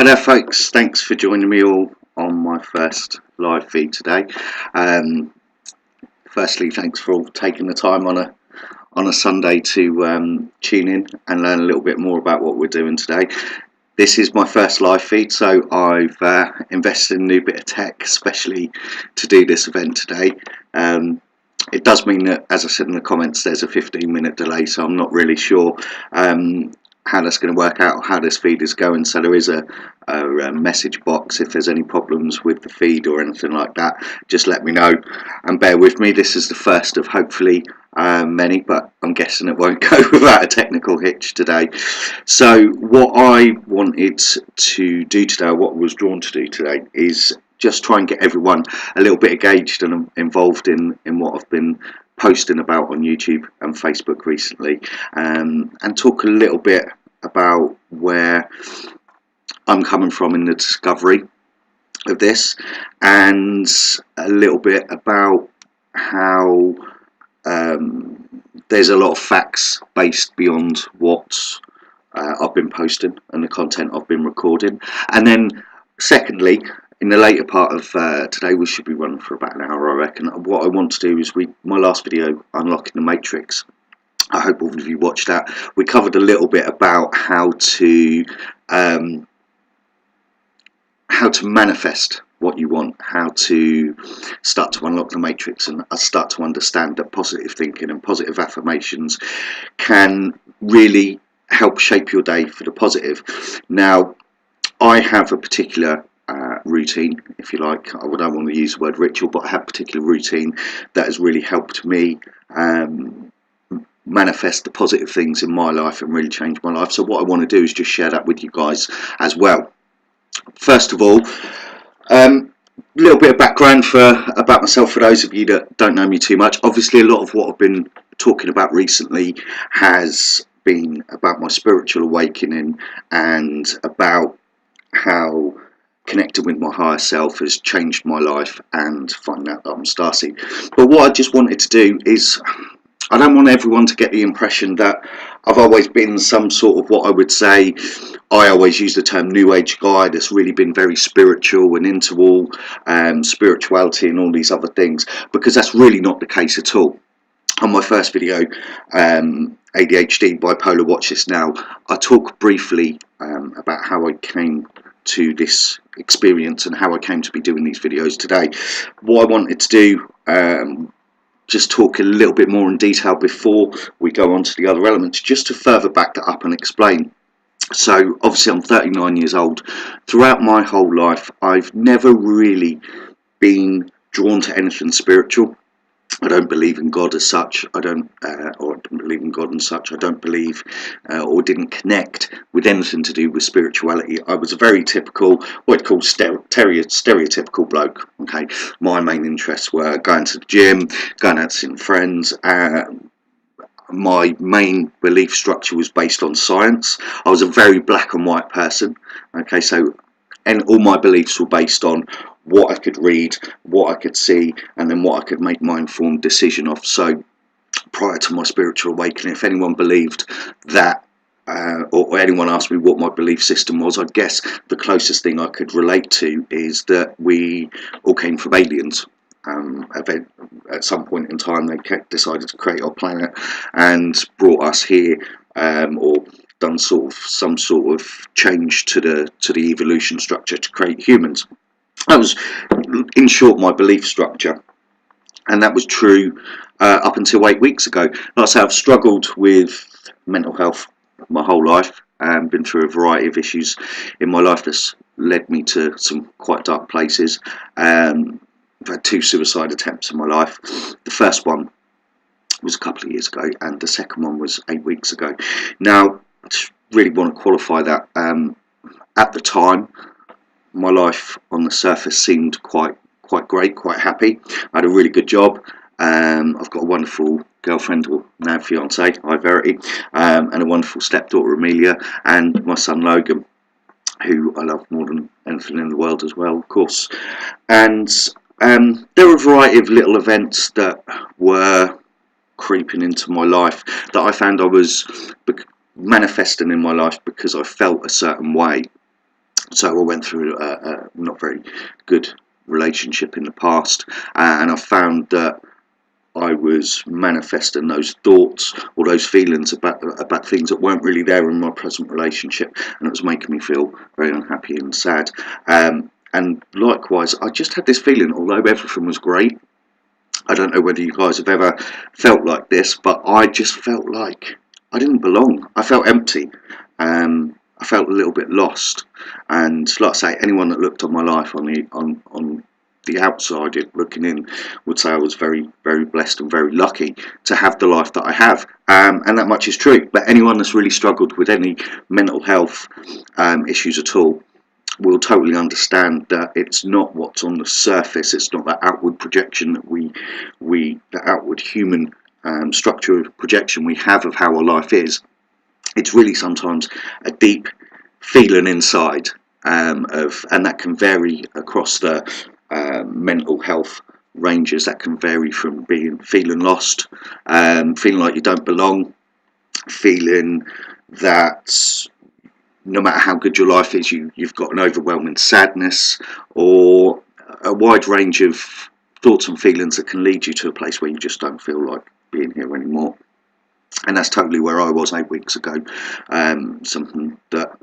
Hi there folks, thanks for joining me all on my first live feed today. Firstly, thanks for all taking the time on a Sunday to tune in and learn a little bit more about what we're doing today. This is my first live feed, so I've invested in a new bit of tech, especially to do this event today. It does mean that, as I said in the comments, there's a 15-minute delay, so I'm not really sure how that's going to work out or how this feed is going. So there is a message box. If there's any problems with the feed or anything like that, just let me know and bear with me. This is the first of hopefully many, but I'm guessing it won't go without a technical hitch today. So what I wanted to do today, what I was drawn to do today, is just try and get everyone a little bit engaged and involved in what I've been posting about on YouTube and Facebook recently, and talk a little bit about where I'm coming from in the discovery of this, and a little bit about how there's a lot of facts based beyond what I've been posting and the content I've been recording. And then secondly, in the later part of today, we should be running for about an hour, I reckon. What I want to do is my last video, Unlocking the Matrix. I hope all of you watched that. We covered a little bit about how to manifest what you want, how to start to unlock the matrix, and start to understand that positive thinking and positive affirmations can really help shape your day for the positive. Now, I have a particular routine, if you like. I don't want to use the word ritual, but I have a particular routine that has really helped me manifest the positive things in my life and really change my life. So what I want to do is just share that with you guys as well. First of all, a little bit of background about myself for those of you that don't know me too much. Obviously, a lot of what I've been talking about recently has been about my spiritual awakening and about how connecting with my higher self has changed my life and finding out that I'm Starseed. But what I just wanted to do is, I don't want everyone to get the impression that I've always been some sort of, what I would say, I always use the term New Age guy that's really been very spiritual and into all spirituality and all these other things, because that's really not the case at all. On my first video, ADHD, Bipolar, Watch This Now, I talk briefly about how I came to this experience and how I came to be doing these videos today. What I wanted to do, just talk a little bit more in detail before we go on to the other elements, just to further back that up and explain. So obviously I'm 39 years old. Throughout my whole life, I've never really been drawn to anything spiritual. I don't believe in God as such. I don't believe in God and such. I don't believe or didn't connect with anything to do with spirituality. I was a very typical, what I'd call stereotypical bloke. Okay, my main interests were going to the gym, going out seeing friends. My main belief structure was based on science. I was a very black and white person. Okay, so and all my beliefs were based on what I could read, what I could see, and then what I could make my informed decision of. So prior to my spiritual awakening, if anyone believed that, or anyone asked me what my belief system was, I guess the closest thing I could relate to is that we all came from aliens. At some point in time, they decided to create our planet and brought us here, or done some sort of change to the evolution structure to create humans. That was, in short, my belief structure, and that was true up until 8 weeks ago. Like I say, I've struggled with mental health my whole life and been through a variety of issues in my life that's led me to some quite dark places. I've had 2 suicide attempts in my life. The first one was a couple of years ago, and the second one was 8 weeks ago. Now, I just really want to qualify that. At the time, my life on the surface seemed quite great, quite happy. I had a really good job. I've got a wonderful girlfriend, or now fiance, hi Verity, and a wonderful stepdaughter Amelia, and my son Logan, who I love more than anything in the world as well, of course. And there were a variety of little events that were creeping into my life that I found I was manifesting in my life because I felt a certain way. So I went through a not very good relationship in the past, and I found that I was manifesting those thoughts or those feelings about things that weren't really there in my present relationship, and it was making me feel very unhappy and sad. And likewise, I just had this feeling, although everything was great, I don't know whether you guys have ever felt like this, but I just felt like I didn't belong. I felt empty. I felt a little bit lost. And like I say, anyone that looked on my life on the outside, looking in, would say I was very, very blessed and very lucky to have the life that I have. And that much is true. But anyone that's really struggled with any mental health issues at all will totally understand that it's not what's on the surface. It's not that outward projection that the outward human structure of projection we have of how our life is. It's really sometimes a deep feeling inside and that can vary across the mental health ranges. That can vary from feeling lost, feeling like you don't belong, feeling that no matter how good your life is, you've got an overwhelming sadness, or a wide range of thoughts and feelings that can lead you to a place where you just don't feel like being here anymore. And that's totally where I was 8 weeks ago. Something that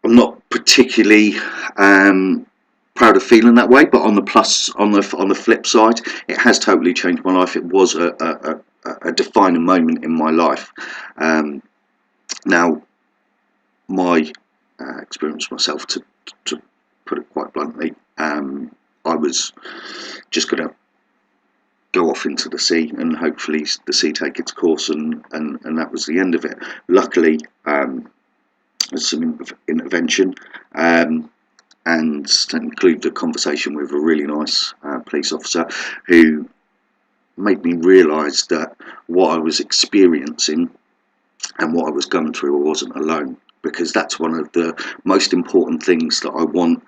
I'm not particularly proud of feeling that way, but on the flip side, it has totally changed my life. It was a defining moment in my life. Now, my experience myself, to put it quite bluntly, I was just going to go off into the sea and hopefully the sea take its course, and that was the end of it. Luckily, there's some intervention, and that included a conversation with a really nice police officer who made me realise that what I was experiencing and what I was going through, I wasn't alone. Because that's one of the most important things that I want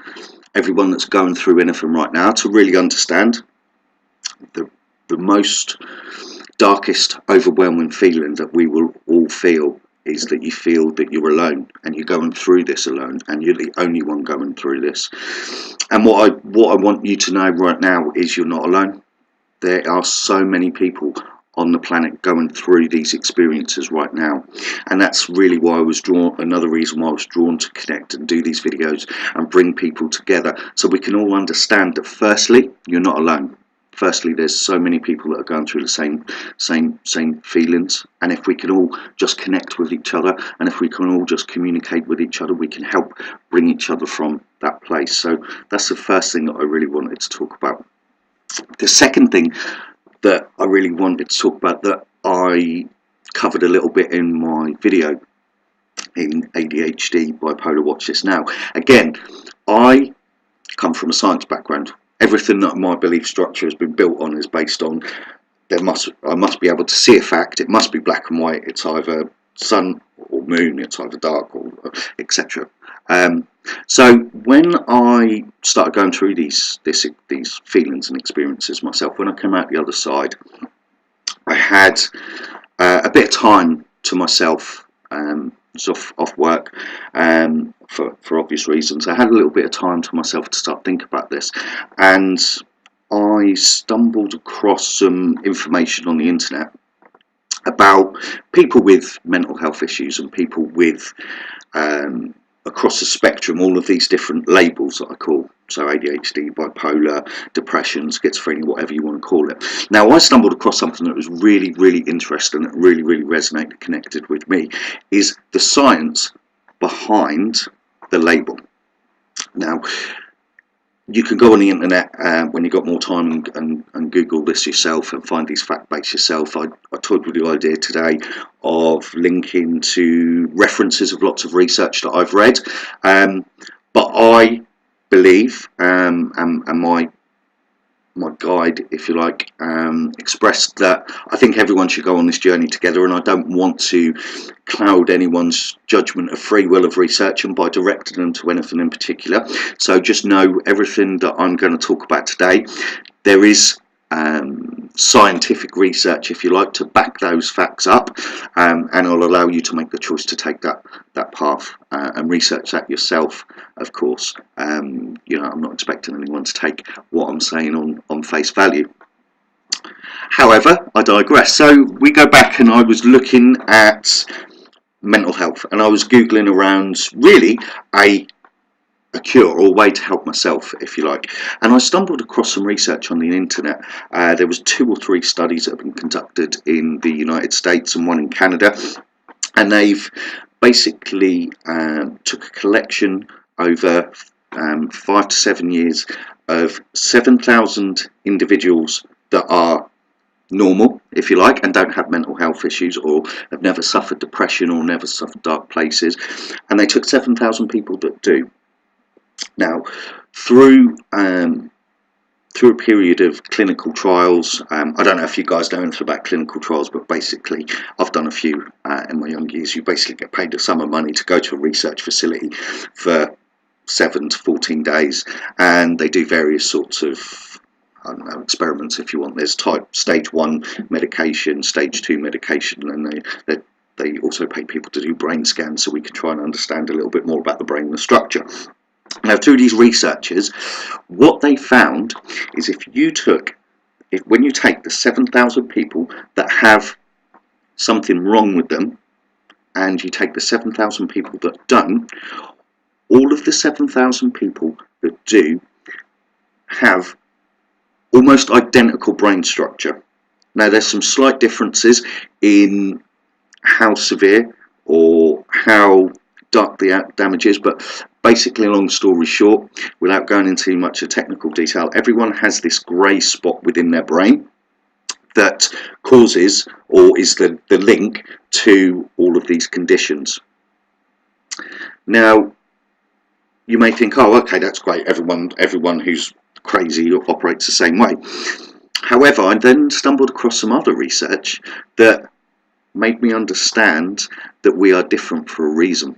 everyone that's going through anything right now to really understand. The most darkest, overwhelming feeling that we will all feel is that you feel that you're alone, and you're going through this alone, and you're the only one going through this. And what I want you to know right now is you're not alone. There are so many people on the planet going through these experiences right now, and that's really why another reason why I was drawn to connect and do these videos and bring people together, so we can all understand that firstly, you're not alone. Firstly, there's so many people that are going through the same feelings, and if we can all just connect with each other, and if we can all just communicate with each other, we can help bring each other from that place. So that's the first thing that I really wanted to talk about. The second thing that I really wanted to talk about, that I covered a little bit in my video in ADHD, Bipolar, Watch This Now. Again, I come from a science background. Everything that my belief structure has been built on is based on I must be able to see a fact. It must be black and white. It's either sun or moon. It's either dark or etc. So when I started going through these feelings and experiences myself, when I came out the other side, I had a bit of time to myself. Off work for obvious reasons. I had a little bit of time to myself to start thinking about this, and I stumbled across some information on the internet about people with mental health issues and people with across the spectrum, all of these different labels that I call, so ADHD, bipolar, depression, schizophrenia, whatever you want to call it. Now, I stumbled across something that was really, really interesting, that really, really resonated, connected with me, is the science behind the label. Now, you can go on the internet when you've got more time and Google this yourself and find these fact base yourself. I toyed with the idea today of linking to references of lots of research that I've read, but I believe, and my guide, if you like, expressed that I think everyone should go on this journey together, and I don't want to cloud anyone's judgment of free will of research and by directing them to anything in particular. So just know everything that I'm going to talk about today, there is scientific research, if you like, to back those facts up, and it'll allow you to make the choice to take that path and research that yourself, of course. You know, I'm not expecting anyone to take what I'm saying on face value. However, I digress. So we go back, and I was looking at mental health, and I was Googling around really a cure or a way to help myself, if you like, and I stumbled across some research on the internet. There was 2 or 3 studies that have been conducted in the United States and one in Canada, and they've basically took a collection over 5 to 7 years of 7,000 individuals that are normal, if you like, and don't have mental health issues, or have never suffered depression or never suffered dark places, and they took 7,000 people that do. Now, through a period of clinical trials, I don't know if you guys know anything about clinical trials, but basically I've done a few in my young years. You basically get paid a sum of money to go to a research facility for 7 to 14 days, and they do various sorts of, I don't know, experiments, if you want. There's stage 1 medication, stage 2 medication, and they also pay people to do brain scans so we can try and understand a little bit more about the brain and the structure. Now, through these researchers, what they found is when you take the 7,000 people that have something wrong with them, and you take the 7,000 people that don't, all of the 7,000 people that do have almost identical brain structure. Now, there's some slight differences in how severe or how dark the damage is, but basically, long story short, without going into too much of technical detail, everyone has this grey spot within their brain that causes, or is the link to, all of these conditions. Now, you may think, oh, okay, that's great, everyone who's crazy operates the same way. However, I then stumbled across some other research that made me understand that we are different for a reason.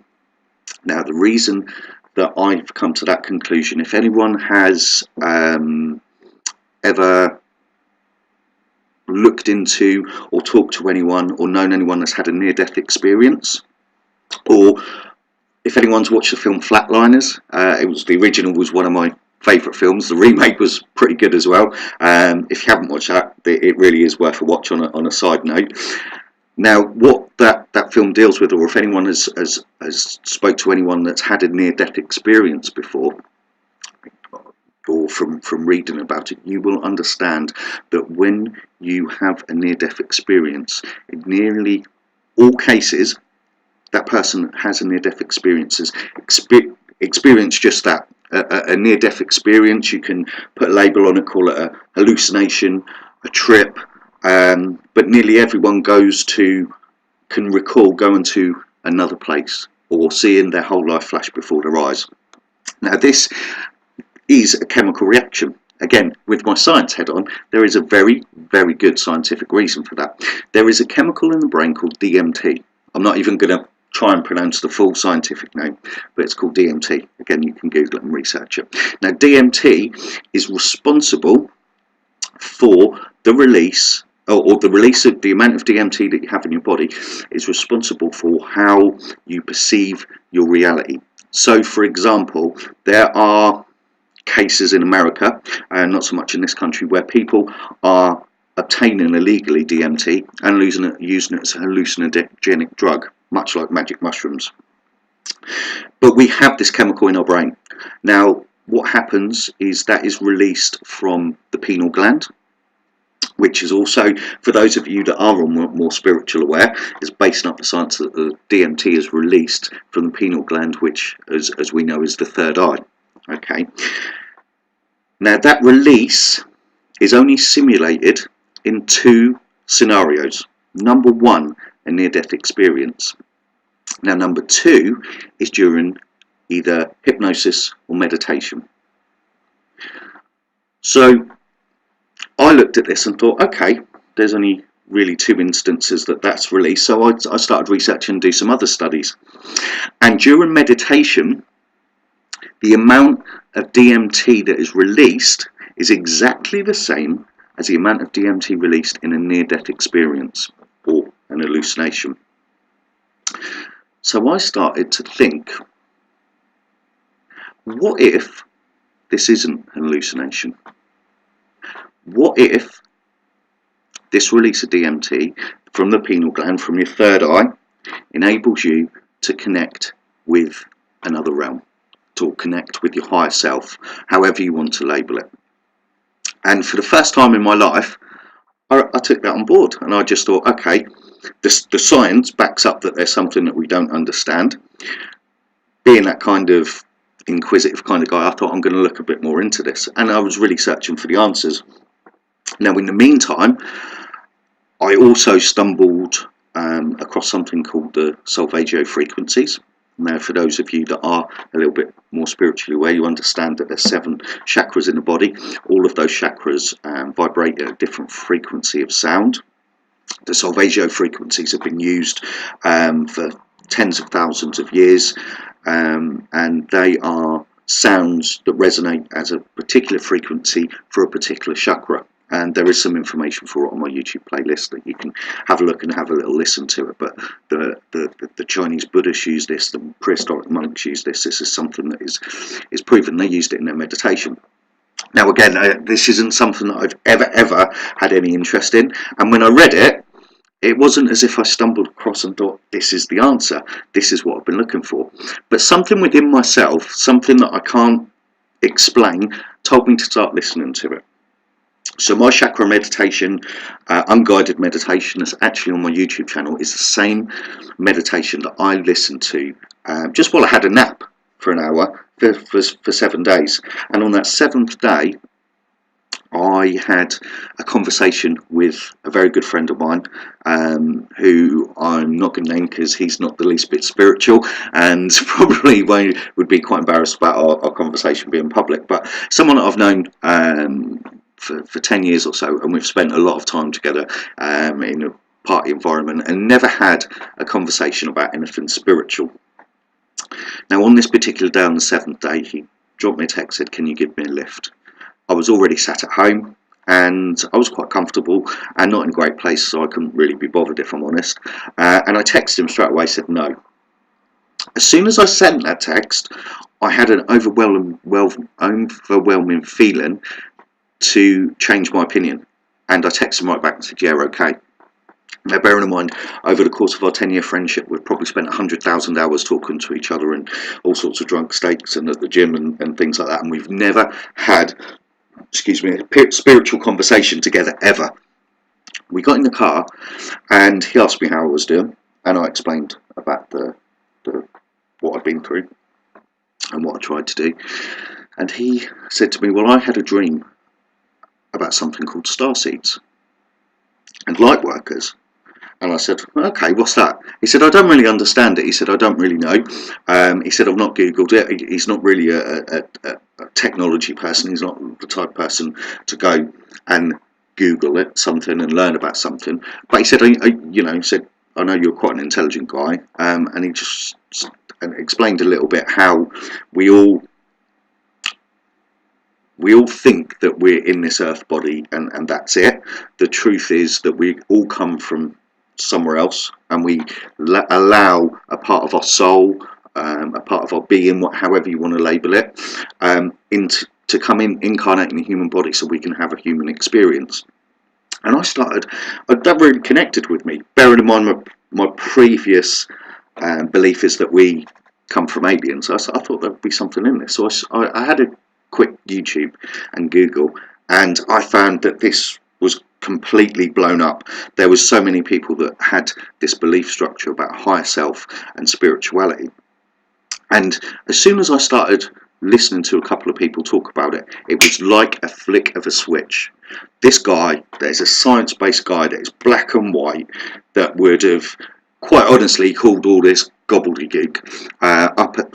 Now, the reason that I've come to that conclusion, if anyone has ever looked into or talked to anyone or known anyone that's had a near-death experience, or if anyone's watched the film Flatliners, the original was one of my favourite films. The remake was pretty good as well. If you haven't watched that, it really is worth a watch on a side note. Now, what that film deals with, or if anyone has spoke to anyone that's had a near-death experience before, or from reading about it, you will understand that when you have a near-death experience, in nearly all cases, that person has a near-death experience just that, a near-death experience. You can put a label on it, call it a hallucination, a trip, but nearly everyone can recall going to another place or seeing their whole life flash before their eyes. Now, this is a chemical reaction. Again, with my science head on, there is a very, very good scientific reason for that. There is a chemical in the brain called DMT. I'm not even going to try and pronounce the full scientific name, but it's called DMT. Again, you can Google it and research it. Now, DMT is responsible for the release, or the release of the amount of DMT that you have in your body is responsible for how you perceive your reality. So, for example, there are cases in America, and not so much in this country, where people are obtaining illegally DMT and using it as a hallucinogenic drug, much like magic mushrooms. But we have this chemical in our brain. Now, what happens is that is released from the pineal gland, which is also, for those of you that are more spiritual aware, is based on the science that the DMT is released from the pineal gland, which, as we know, is the third eye. Okay. Now, that release is only simulated in 2 scenarios. Number 1, a near-death experience. Now, number 2 is during either hypnosis or meditation. So, I looked at this and thought, okay, there's only really 2 instances that's released, so I started researching and do some other studies. And during meditation, the amount of DMT that is released is exactly the same as the amount of DMT released in a near-death experience or an hallucination. So I started to think, what if this isn't an hallucination? What if this release of DMT from the pineal gland, from your third eye, enables you to connect with another realm, to connect with your higher self, however you want to label it? And for the first time in my life, I took that on board, and I just thought, okay, the science backs up that there's something that we don't understand. Being that kind of inquisitive kind of guy, I thought, I'm going to look a bit more into this, and I was really searching for the answers. Now, in the meantime, I also stumbled across something called the solfeggio frequencies. Now, for those of you that are a little bit more spiritually aware, you understand that there's 7 chakras in the body. All of those chakras vibrate at a different frequency of sound. The solfeggio frequencies have been used for tens of thousands of years, and they are sounds that resonate as a particular frequency for a particular chakra. And there is some information for it on my YouTube playlist that you can have a look and have a little listen to it. But the Chinese Buddhists use this, the prehistoric monks use this. This is something that is proven. They used it in their meditation. Now, again, this isn't something that I've ever had any interest in. And when I read it, it wasn't as if I stumbled across and thought, this is the answer. This is what I've been looking for. But something within myself, something that I can't explain, told me to start listening to it. So my chakra meditation, unguided meditation, that's actually on my YouTube channel, is the same meditation that I listened to just while I had a nap for an hour for 7 days. And on that 7th day, I had a conversation with a very good friend of mine, who I'm not going to name because he's not the least bit spiritual and probably would be quite embarrassed about our conversation being public, but someone that I've known for 10 years or so, and we've spent a lot of time together in a party environment and never had a conversation about anything spiritual. Now, on this particular day, on the 7th day, he dropped me a text, said, can you give me a lift? I was already sat at home and I was quite comfortable and not in a great place, so I couldn't really be bothered, if I'm honest. And I texted him straight away, said no. As soon as I sent that text, I had an overwhelming feeling to change my opinion, and I texted him right back and said, yeah, okay. Now, bearing in mind, over the course of our 10-year friendship, we've probably spent 100,000 hours talking to each other in all sorts of drunk states and at the gym and things like that, and we've never had, a spiritual conversation together ever. We got in the car and he asked me how I was doing, and I explained about what I'd been through and what I tried to do. And he said to me, well, I had a dream about something called starseeds and light workers. And I said, okay, what's that? He said, I don't really understand it. He said, I don't really know. He said, I've not Googled it. He's not really a technology person. He's not the type of person to go and Google it, something, and learn about something. But he said, he said, I know you're quite an intelligent guy. And he just explained a little bit how we all think that we're in this earth body and that's it. The truth is that we all come from somewhere else, and we allow a part of our soul, a part of our being, however you want to label it, to come incarnate in a human body so we can have a human experience. And that really connected with me. Bearing in mind my previous belief is that we come from aliens. So I thought there would be something in this. So I had a quick YouTube and Google, and I found that this was completely blown up. There was so many people that had this belief structure about higher self and spirituality. And as soon as I started listening to a couple of people talk about it, it was like a flick of a switch. This guy, there's a science-based guy that is black and white that would have quite honestly called all this gobbledygook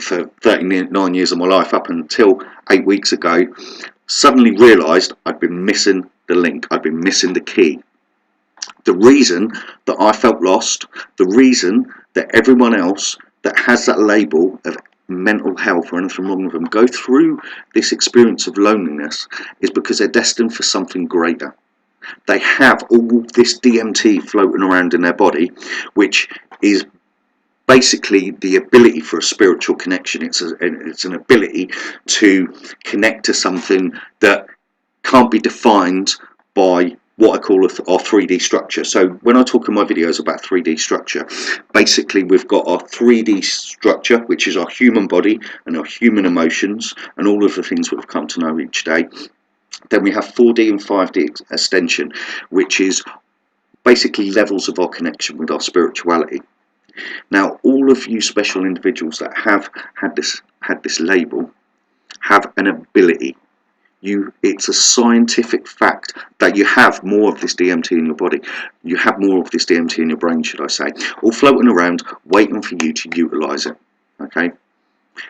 for 39 years of my life, up until 8 weeks ago, suddenly realised I'd been missing the link, I'd been missing the key. The reason that I felt lost, the reason that everyone else that has that label of mental health or anything wrong with them go through this experience of loneliness is because they're destined for something greater. They have all this DMT floating around in their body, which is basically the ability for a spiritual connection. It's an ability to connect to something that can't be defined by what I call our 3D structure. So when I talk in my videos about 3D structure, basically we've got our 3D structure, which is our human body and our human emotions and all of the things we've come to know each day. Then we have 4D and 5D extension, which is basically levels of our connection with our spirituality. Now, all of you special individuals that have had this label have an ability. It's a scientific fact that you have more of this DMT in your body. You have more of this DMT in your brain, should I say, all floating around, waiting for you to utilise it. Okay.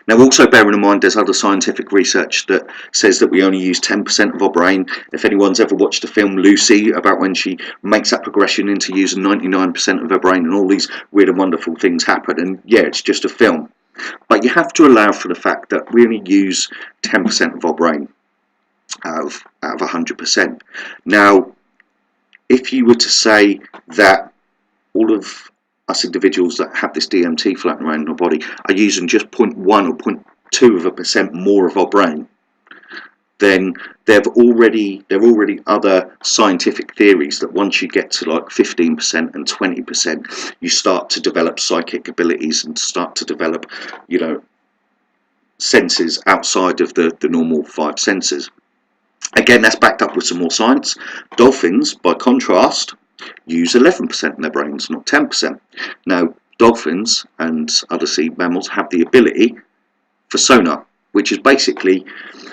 Now, also bearing in mind, there's other scientific research that says that we only use 10% of our brain. If anyone's ever watched the film Lucy, about when she makes that progression into using 99% of her brain and all these weird and wonderful things happen, and yeah, it's just a film. But you have to allow for the fact that we only use 10% of our brain out of 100%. Now, if you were to say that all of us individuals that have this DMT floating around in our body are using just 0.1 or 0.2% more of our brain, then there are already other scientific theories that once you get to like 15% and 20%, you start to develop psychic abilities and start to develop, senses outside of the normal 5 senses. Again, that's backed up with some more science. Dolphins, by contrast, use 11% in their brains, not 10%. Now, dolphins and other sea mammals have the ability for sonar, which is basically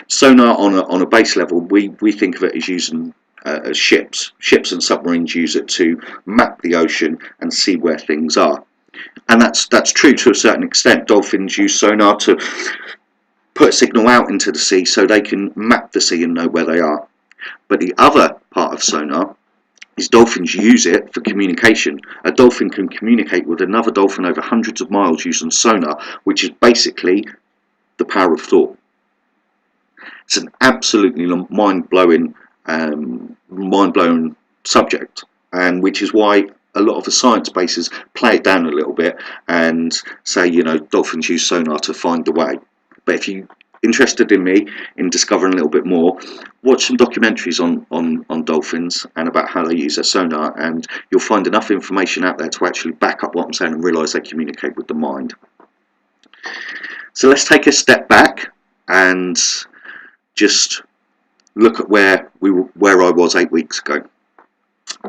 sonar on a base level. We think of it as using as ships. Ships and submarines use it to map the ocean and see where things are. And that's true to a certain extent. Dolphins use sonar to put a signal out into the sea so they can map the sea and know where they are. But the other part of sonar is dolphins use it for communication. A dolphin can communicate with another dolphin over hundreds of miles using sonar, which is basically the power of thought. It's an absolutely mind-blowing subject, and which is why a lot of the science bases play it down a little bit and say, dolphins use sonar to find the way. But if you're interested in discovering a little bit more, watch some documentaries on dolphins and about how they use their sonar, and you'll find enough information out there to actually back up what I'm saying and realise they communicate with the mind. So let's take a step back and just look at where I was 8 weeks ago.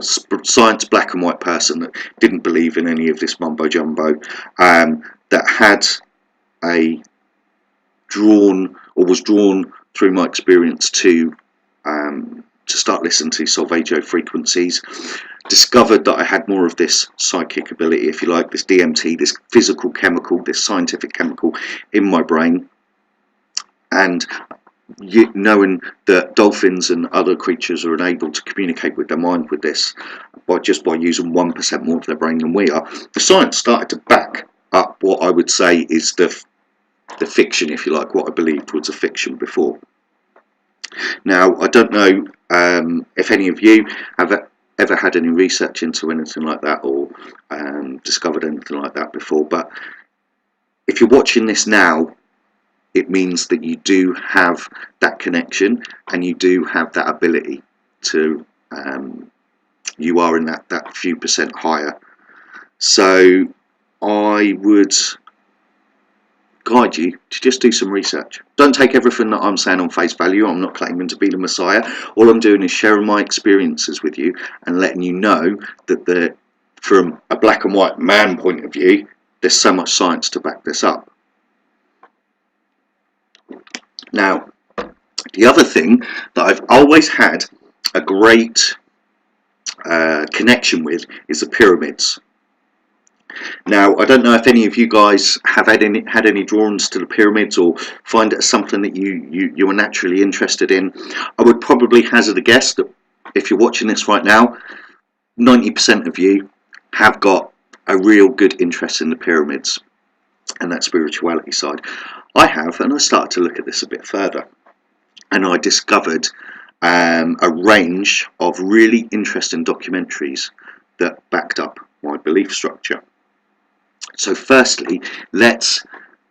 Science, black and white person that didn't believe in any of this mumbo jumbo, that had was drawn through my experience to start listening to solfeggio frequencies, discovered that I had more of this psychic ability, if you like, this DMT, this physical chemical, this scientific chemical in my brain, and knowing that dolphins and other creatures are unable to communicate with their mind with this by using 1% more of their brain than we are. The science started to back up what I would say is the fiction, if you like, what I believed was a fiction before. Now, I don't know if any of you have ever had any research into anything like that or discovered anything like that before, but if you're watching this now, it means that you do have that connection and you do have that ability to, you are in that few percent higher. So I would guide you to just do some research. Don't take everything that I'm saying on face value. I'm not claiming to be the Messiah. All I'm doing is sharing my experiences with you and letting you know that from a black and white man point of view, there's so much science to back this up. Now, the other thing that I've always had a great connection with is the pyramids. Now, I don't know if any of you guys have had any drawings to the pyramids or find it as something that you are naturally interested in. I would probably hazard a guess that if you're watching this right now, 90% of you have got a real good interest in the pyramids and that spirituality side. I have, and I started to look at this a bit further, and I discovered a range of really interesting documentaries that backed up my belief structure. So firstly, let's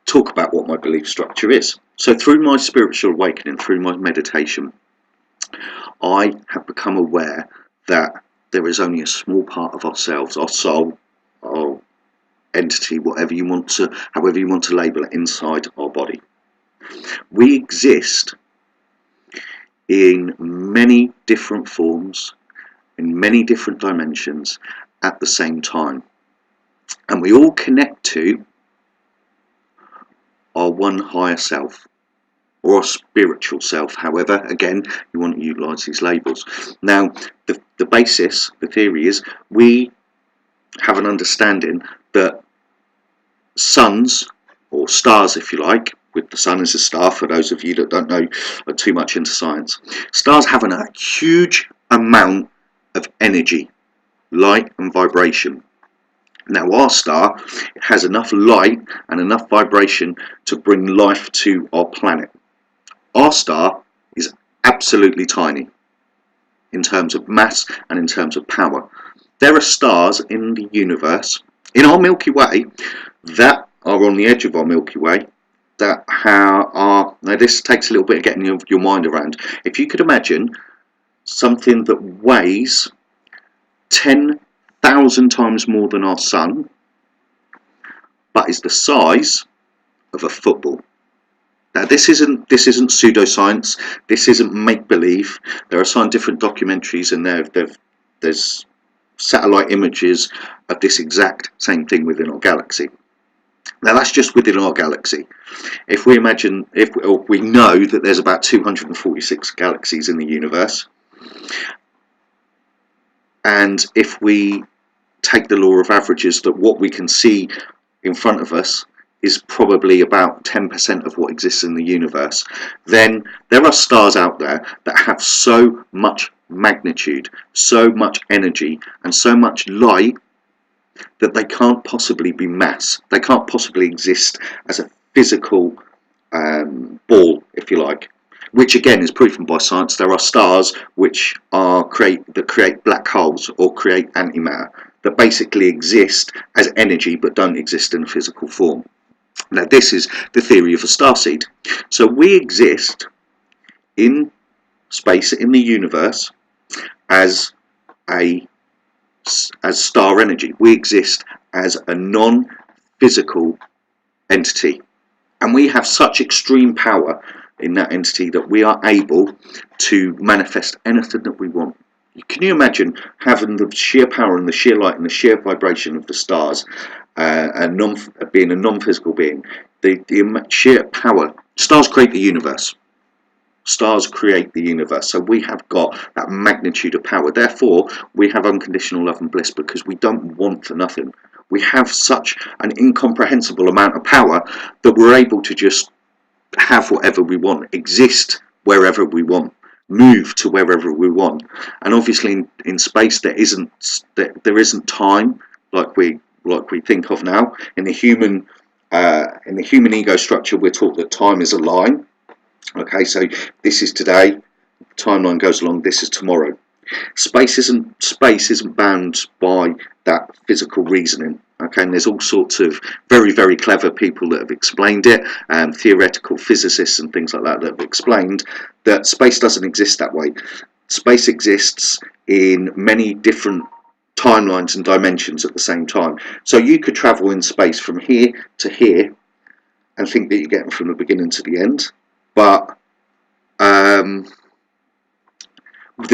talk about what my belief structure is. So through my spiritual awakening, through my meditation, I have become aware that there is only a small part of ourselves, our soul, our entity, however you want to label it, inside our body. We exist in many different forms, in many different dimensions at the same time. And we all connect to our one higher self, or our spiritual self, however, again, you want to utilise these labels. Now, the basis, the theory is, we have an understanding that suns, or stars if you like, with the sun as a star, for those of you that don't know too much into science, stars have a huge amount of energy, light and vibration. Now our star has enough light and enough vibration to bring life to our planet. Our star is absolutely tiny in terms of mass and in terms of power. There are stars in the universe, in our Milky Way, that are on the edge of our Milky Way, that are, now this takes a little bit of getting your mind around. If you could imagine something that weighs 10,000 times more than our sun, but is the size of a football. Now this isn't pseudoscience, this isn't make-believe. There are some different documentaries and there's satellite images of this exact same thing within our galaxy. Now that's just within our galaxy. If we imagine, we know that there's about 246 galaxies in the universe, and if we take the law of averages, that what we can see in front of us is probably about 10% of what exists in the universe, then there are stars out there that have so much magnitude, so much energy and so much light that they can't possibly be mass. They can't possibly exist as a physical ball, if you like, which again is proven by science. There are stars which create black holes or create antimatter that basically exist as energy but don't exist in a physical form. Now this is the theory of a starseed. So we exist in space, in the universe, as star energy. We exist as a non-physical entity, and we have such extreme power in that entity that we are able to manifest anything that we want. Can you imagine having the sheer power and the sheer light and the sheer vibration of the stars, being a non-physical being? The sheer power. Stars create the universe. Stars create the universe. So we have got that magnitude of power. Therefore, we have unconditional love and bliss because we don't want for nothing. We have such an incomprehensible amount of power that we're able to just have whatever we want, exist wherever we want, move to wherever we want. And obviously in space there isn't time like we think of now. In the human ego structure, we're taught that time is a line. Okay, so this is today, timeline goes along, this is tomorrow. Space isn't bound by that physical reasoning. Okay, and there's all sorts of very, very clever people that have explained it, theoretical physicists and things like that have explained that space doesn't exist that way. Space exists in many different timelines and dimensions at the same time. So you could travel in space from here to here and think that you're getting from the beginning to the end, but the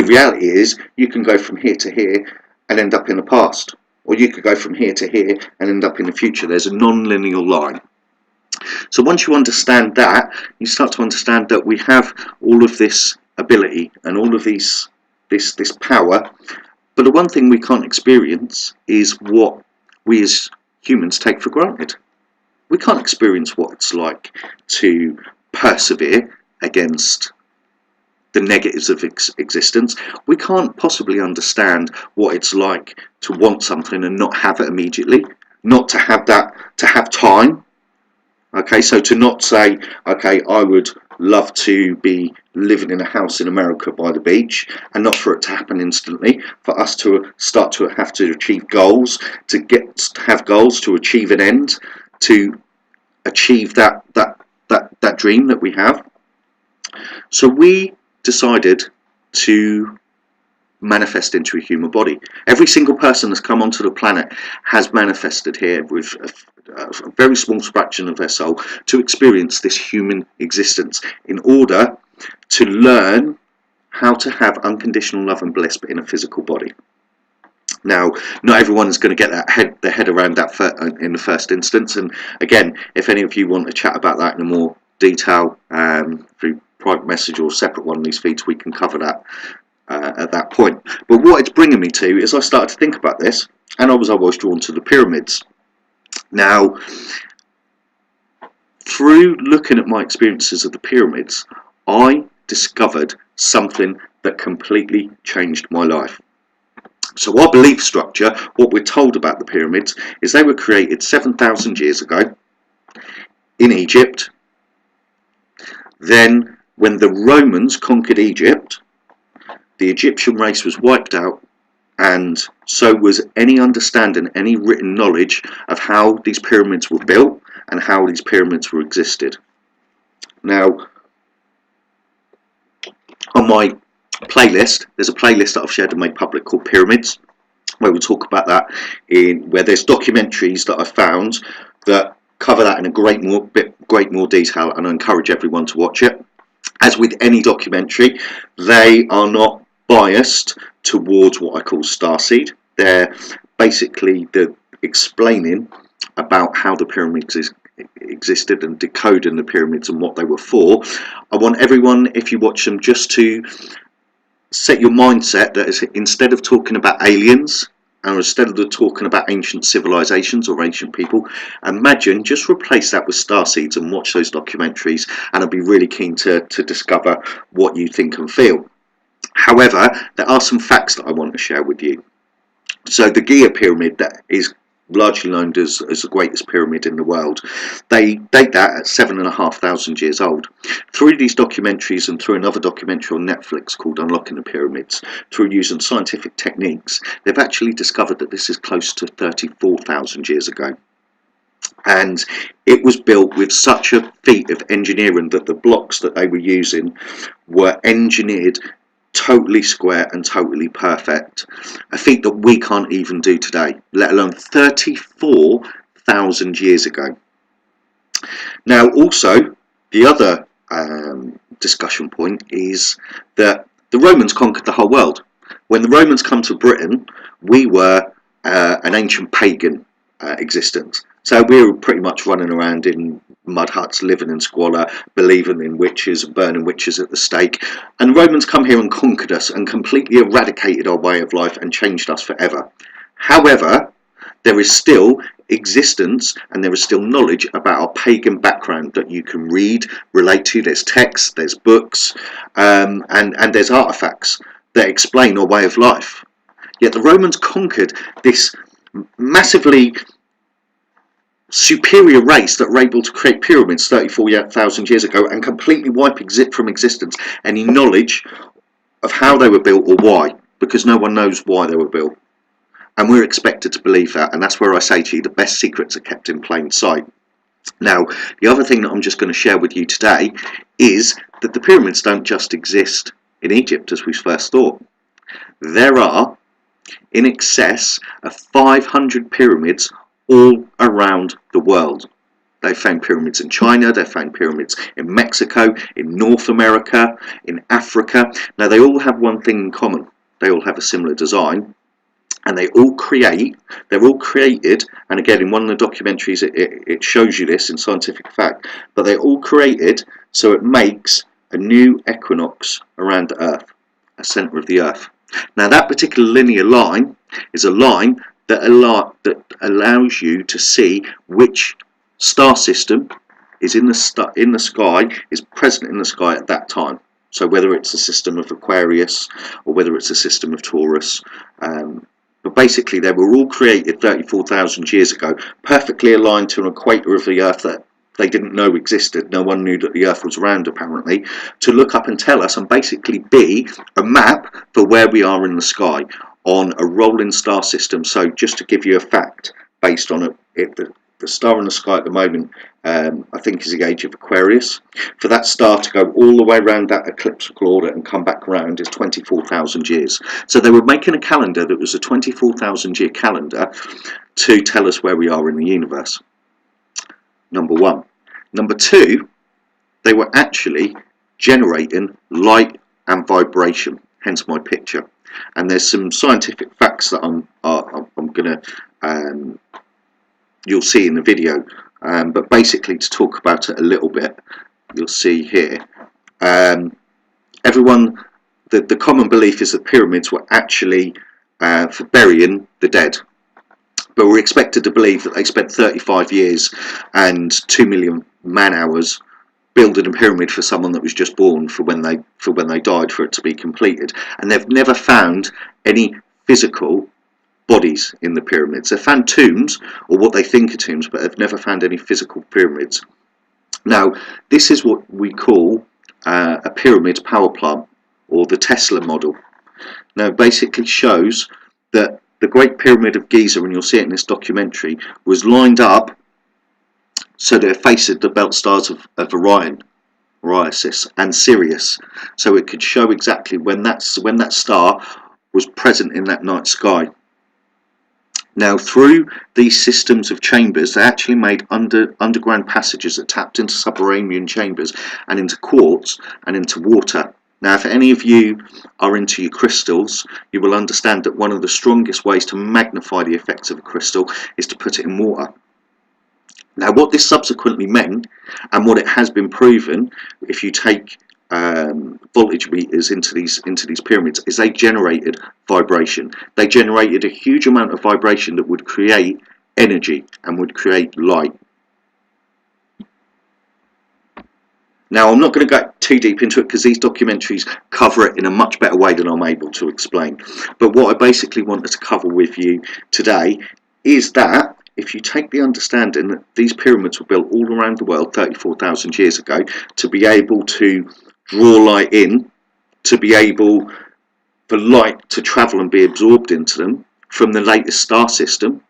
reality is you can go from here to here and end up in the past, or you could go from here to here and end up in the future. There's a non-linear line. So once you understand that, you start to understand that we have all of this ability and all of this power, but the one thing we can't experience is what we as humans take for granted. We can't experience what it's like to persevere against the negatives of existence. We can't possibly understand what it's like to want something and not have it immediately, not to have that, to have time. Okay, so to not say, okay, I would love to be living in a house in America by the beach, and not for it to happen instantly, for us to start to have to achieve goals, to have goals, to achieve an end, to achieve that dream that we have. So we decided to manifest into a human body. Every single person that's come onto the planet has manifested here with a very small fraction of their soul to experience this human existence in order to learn how to have unconditional love and bliss, but in a physical body. Now, not everyone is going to get their head around that in the first instance, and again, if any of you want to chat about that in more detail through private message or separate one of these feeds, we can cover that at that point. But what it's bringing me to is I started to think about this, and I was drawn to the pyramids. Now, through looking at my experiences of the pyramids, I discovered something that completely changed my life. So our belief structure, what we're told about the pyramids, is they were created 7,000 years ago in Egypt. Then when the Romans conquered Egypt, the Egyptian race was wiped out, and so was any understanding, any written knowledge of how these pyramids were built and how these pyramids were existed. Now, on my playlist, there's a playlist that I've shared and made public called Pyramids, where we talk about that, where there's documentaries that I found that cover that in a great more detail, and I encourage everyone to watch it. As with any documentary, they are not biased towards what I call Starseed. They're basically explaining about how the pyramids existed and decoding the pyramids and what they were for. I want everyone, if you watch them, just to set your mindset that instead of talking about aliens, and instead of talking about ancient civilizations or ancient people, imagine, just replace that with starseeds and watch those documentaries, and I'd be really keen to discover what you think and feel. However, there are some facts that I want to share with you. So the Giza pyramid, that is largely known as the greatest pyramid in the world, they date that at 7,500 years old. Through these documentaries and through another documentary on Netflix called Unlocking the Pyramids, through using scientific techniques, they've actually discovered that this is close to 34,000 years ago. And it was built with such a feat of engineering that the blocks that they were using were engineered totally square and totally perfect, a feat that we can't even do today, let alone 34,000 years ago. Now, also, the other discussion point is that the Romans conquered the whole world. When the Romans come to Britain, we were an ancient pagan existence. So we were pretty much running around in mud huts, living in squalor, believing in witches, burning witches at the stake. And the Romans come here and conquered us and completely eradicated our way of life and changed us forever. However, there is still existence and there is still knowledge about our pagan background that you can read, relate to. There's texts, there's books, and there's artifacts that explain our way of life. Yet the Romans conquered this massively superior race that were able to create pyramids 34,000 years ago and completely wipe from existence any knowledge of how they were built or why, because no one knows why they were built. And we're expected to believe that, and that's where I say to you, the best secrets are kept in plain sight. Now, the other thing that I'm just going to share with you today is that the pyramids don't just exist in Egypt as we first thought. There are in excess of 500 pyramids all around the world. They found pyramids in China, they found pyramids in Mexico, in North America, in Africa. Now they all have one thing in common. They all have a similar design, and they're all created, and again in one of the documentaries it shows you this in scientific fact, but they're all created so it makes a new equinox around the Earth, a centre of the Earth. Now that particular linear line is a line that allows you to see which star system is in the sky, is present in the sky at that time. So whether it's a system of Aquarius or whether it's a system of Taurus. But basically they were all created 34,000 years ago, perfectly aligned to an equator of the Earth that they didn't know existed. No one knew that the Earth was round, apparently, to look up and tell us and basically be a map for where we are in the sky on a rolling star system. So just to give you a fact based on it, the star in the sky at the moment, I think, is the age of Aquarius. For that star to go all the way around that elliptical orbit and come back around is 24,000 years. So they were making a calendar that was a 24,000 year calendar to tell us where we are in the universe. Number one. Number two, they were actually generating light and vibration, hence my picture. And there's some scientific facts that I'm going to you'll see in the video, but basically to talk about it a little bit, you'll see here, everyone, the common belief is that pyramids were actually for burying the dead, but we're expected to believe that they spent 35 years and 2 million man hours building a pyramid for someone that was just born, for when they died, for it to be completed. And they've never found any physical bodies in the pyramids. They've found tombs, or what they think are tombs, but they've never found any physical pyramids. Now, this is what we call a pyramid power plant, or the Tesla model. Now, it basically shows that the Great Pyramid of Giza, and you'll see it in this documentary, was lined up so that it faced the belt stars of Orion, and Sirius, so it could show exactly when that star was present in that night sky. Now, through these systems of chambers, they actually made underground passages that tapped into subterranean chambers and into quartz and into water. Now, if any of you are into your crystals, you will understand that one of the strongest ways to magnify the effects of a crystal is to put it in water. Now, what this subsequently meant, and what it has been proven, if you take voltage meters into these pyramids, is they generated vibration. They generated a huge amount of vibration that would create energy and would create light. Now, I'm not going to go too deep into it because these documentaries cover it in a much better way than I'm able to explain. But what I basically wanted to cover with you today is that if you take the understanding that these pyramids were built all around the world 34,000 years ago to be able to draw light in, to be able for light to travel and be absorbed into them from the latest star system,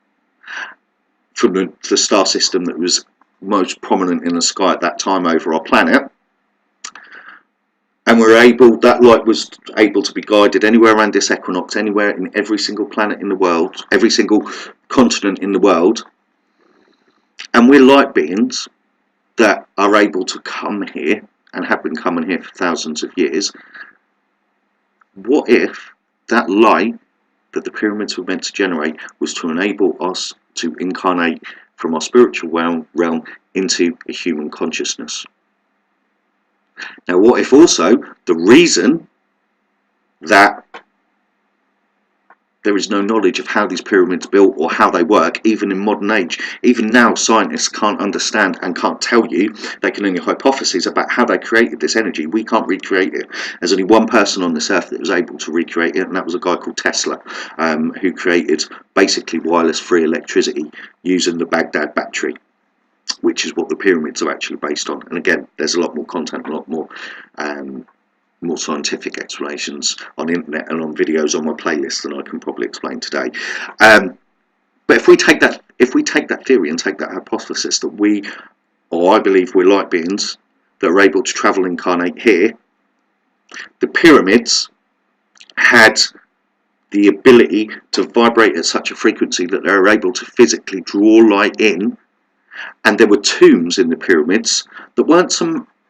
from the star system that was most prominent in the sky at that time over our planet, and that light was able to be guided anywhere around this equinox, anywhere in every single planet in the world, every single continent in the world, and we're light beings that are able to come here and have been coming here for thousands of years. What if that light that the pyramids were meant to generate was to enable us to incarnate from our spiritual realm into a human consciousness? Now, what if also the reason that there is no knowledge of how these pyramids built or how they work, even in modern age, even now scientists can't understand and can't tell you, they can only hypothesize about how they created this energy. We can't recreate it. There's only one person on this earth that was able to recreate it, and that was a guy called Tesla, who created basically wireless free electricity using the Baghdad battery, which is what the pyramids are actually based on. And again, there's a lot more content, a lot more scientific explanations on the internet and on videos on my playlist than I can probably explain today. But if we take that theory and take that hypothesis that I believe we're light beings that are able to travel and incarnate here, the pyramids had the ability to vibrate at such a frequency that they were able to physically draw light in, and there were tombs in the pyramids that weren't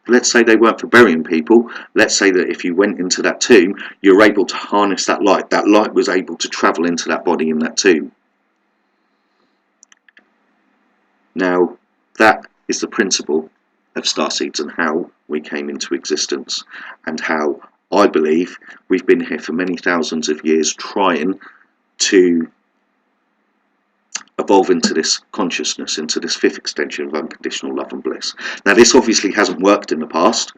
let's say they weren't for burying people. Let's say that if you went into that tomb, you're able to harness that light. That light was able to travel into that body in that tomb. Now, that is the principle of starseeds and how we came into existence, and how I believe we've been here for many thousands of years trying to evolve into this consciousness, into this fifth extension of unconditional love and bliss. Now, this obviously hasn't worked in the past.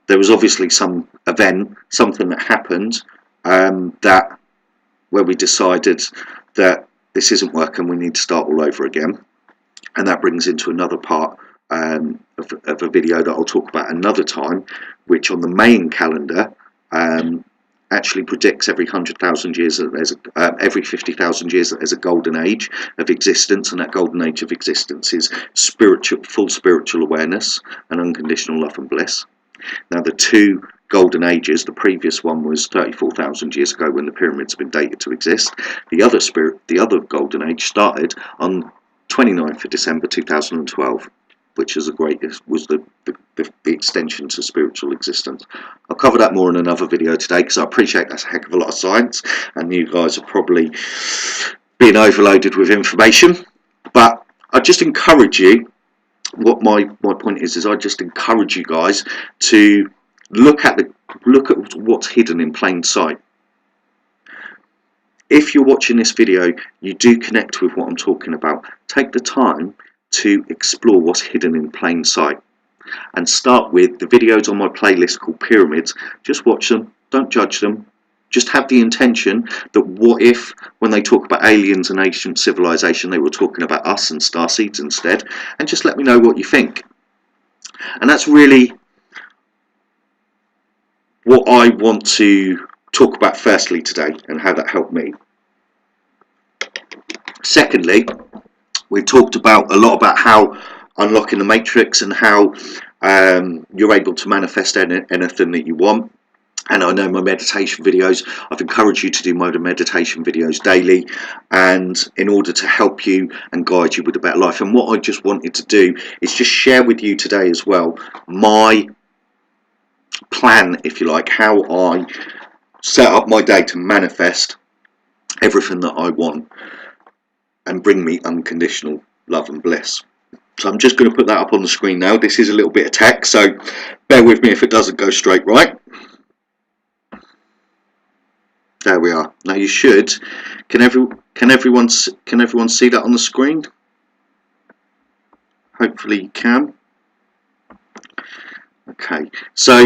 There was obviously some event, something that happened where we decided that this isn't working, we need to start all over again. And that brings into another part of a video that I'll talk about another time, which on the main calendar actually predicts every 100,000 years that there's every 50,000 years that there's a golden age of existence, and that golden age of existence is full spiritual awareness and unconditional love and bliss. Now, the two golden ages, the previous one was 34,000 years ago when the pyramids have been dated to exist. The other golden age started on 29th of December 2012, which is the extension to spiritual existence. I'll cover that more in another video today, because I appreciate that's a heck of a lot of science and you guys are probably being overloaded with information. But I just encourage you, what my point is I just encourage you guys to look at what's hidden in plain sight. If you're watching this video, you do connect with what I'm talking about, take the time to explore what's hidden in plain sight, and start with the videos on my playlist called Pyramids. Just watch them, don't judge them, just have the intention that what if, when they talk about aliens and ancient civilization, they were talking about us and starseeds instead, and just let me know what you think. And that's really what I want to talk about firstly today, and how that helped me. Secondly, we talked a lot about how unlocking the matrix and how you're able to manifest anything that you want. And I know my meditation videos, I've encouraged you to do my meditation videos daily, and in order to help you and guide you with a better life. And what I just wanted to do is just share with you today as well my plan, if you like, how I set up my day to manifest everything that I want and bring me unconditional love and bliss. So I'm just going to put that up on the screen now. This is a little bit of text, so bear with me if it doesn't go straight right. There we are. Now you should. Can everyone see that on the screen? Hopefully you can. Okay, so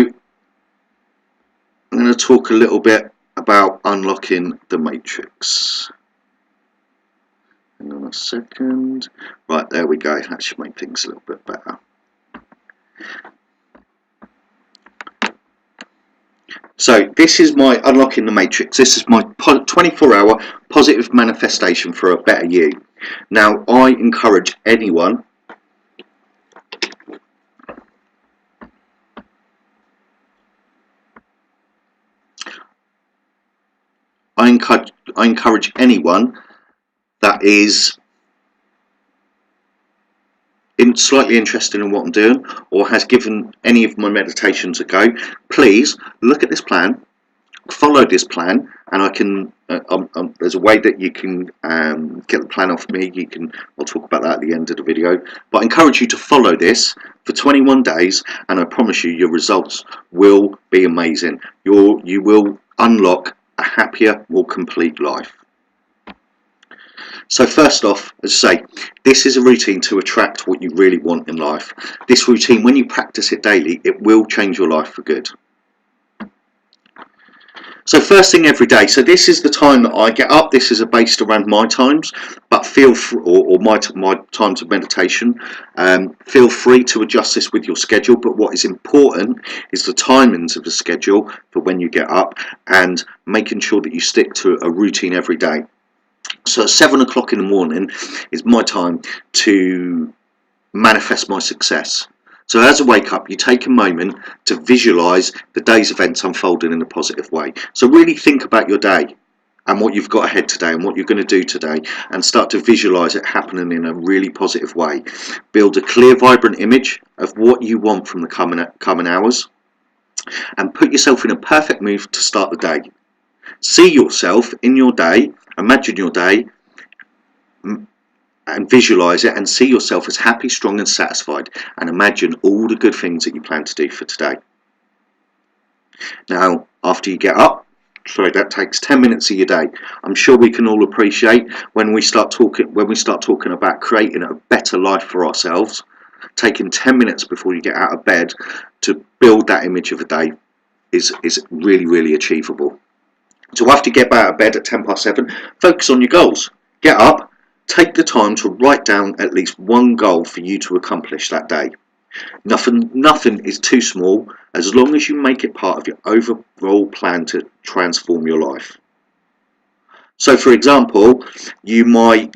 I'm going to talk a little bit about unlocking the matrix. Hang on a second. Right, there we go. That should make things a little bit better. So this is my unlocking the matrix. This is my 24-hour positive manifestation for a better you. Now, I encourage anyone that is slightly interested in what I'm doing, or has given any of my meditations a go, please look at this plan, follow this plan, and I can there's a way that you can get the plan off me. I'll talk about that at the end of the video, but I encourage you to follow this for 21 days, and I promise you your results will be amazing. You will unlock a happier, more complete life. So first off, as I say, this is a routine to attract what you really want in life. This routine, when you practice it daily, it will change your life for good. So first thing every day, so this is the time that I get up. This is based around my times, but feel free, or my times of meditation. Feel free to adjust this with your schedule, but what is important is the timings of the schedule for when you get up, and making sure that you stick to a routine every day. So at 7 o'clock in the morning is my time to manifest my success. So as I wake up, you take a moment to visualize the day's events unfolding in a positive way. So really think about your day and what you've got ahead today and what you're going to do today, and start to visualize it happening in a really positive way. Build a clear, vibrant image of what you want from the coming hours, and put yourself in a perfect mood to start the day. See yourself in your day, imagine your day, and visualize it, and see yourself as happy, strong and satisfied, and imagine all the good things that you plan to do for today. Now, after you get up, that takes 10 minutes of your day. I'm sure we can all appreciate when we start talking about creating a better life for ourselves, taking 10 minutes before you get out of bed to build that image of a day is really, really achievable. So after you get out of bed at 7:10, focus on your goals. Get up, Take the time to write down at least one goal for you to accomplish that day. Nothing is too small as long as you make it part of your overall plan to transform your life. So for example, you might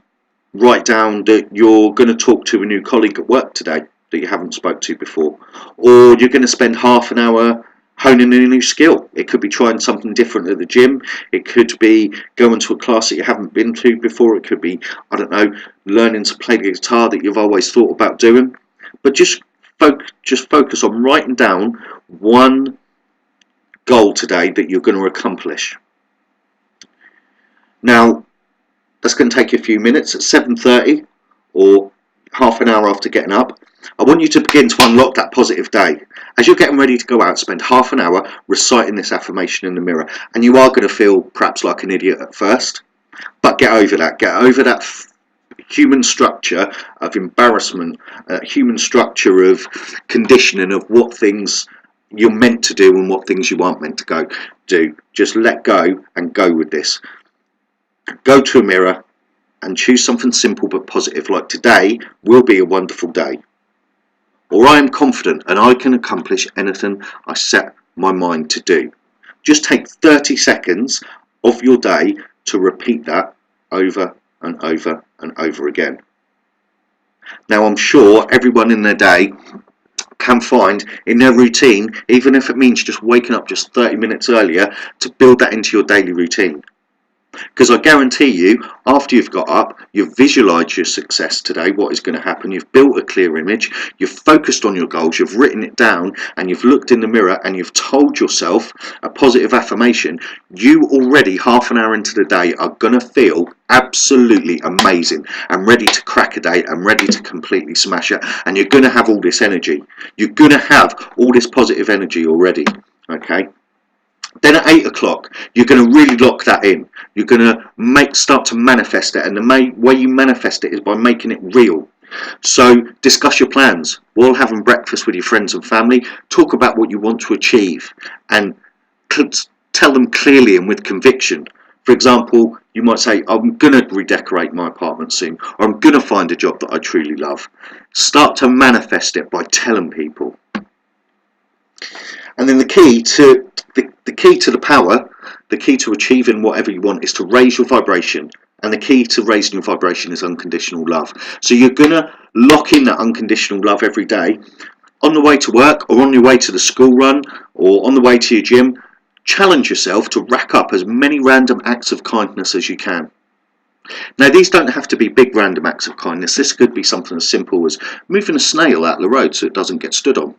write down that you're going to talk to a new colleague at work today that you haven't spoke to before, or you're going to spend half an hour honing in a new skill. It could be trying something different at the gym, it could be going to a class that you haven't been to before, it could be, I don't know, learning to play the guitar that you've always thought about doing. But just focus on writing down one goal today that you're going to accomplish. Now that's going to take you a few minutes. At 7:30 or half an hour after getting up, I want you to begin to unlock that positive day. As you're getting ready to go out, spend half an hour reciting this affirmation in the mirror, and you are going to feel perhaps like an idiot at first, but get over that human structure of embarrassment, human structure of conditioning of what things you're meant to do and what things you aren't meant to do. Just let go and go with this. Go to a mirror and choose something simple but positive, like today will be a wonderful day, or I am confident and I can accomplish anything I set my mind to do. Just take 30 seconds of your day to repeat that over and over and over again. Now I'm sure everyone in their day can find in their routine, even if it means just waking up just 30 minutes earlier, to build that into your daily routine. Because I guarantee you, after you've got up, you've visualised your success today, what is going to happen, you've built a clear image, you've focused on your goals, you've written it down, and you've looked in the mirror and you've told yourself a positive affirmation, you already half an hour into the day are going to feel absolutely amazing and ready to crack a day and ready to completely smash it, and you're going to have all this energy. You're going to have all this positive energy already, okay? Then at 8 o'clock, you're going to really lock that in. You're going to start to manifest it, and the way you manifest it is by making it real. So discuss your plans while having breakfast with your friends and family. Talk about what you want to achieve and tell them clearly and with conviction. For example, you might say, I'm going to redecorate my apartment soon, or I'm going to find a job that I truly love. Start to manifest it by telling people. And then the key to the power, the key to achieving whatever you want, is to raise your vibration. And the key to raising your vibration is unconditional love. So you're going to lock in that unconditional love every day. On the way to work, or on your way to the school run, or on the way to your gym, challenge yourself to rack up as many random acts of kindness as you can. Now, these don't have to be big random acts of kindness. This could be something as simple as moving a snail out the road so it doesn't get stood on,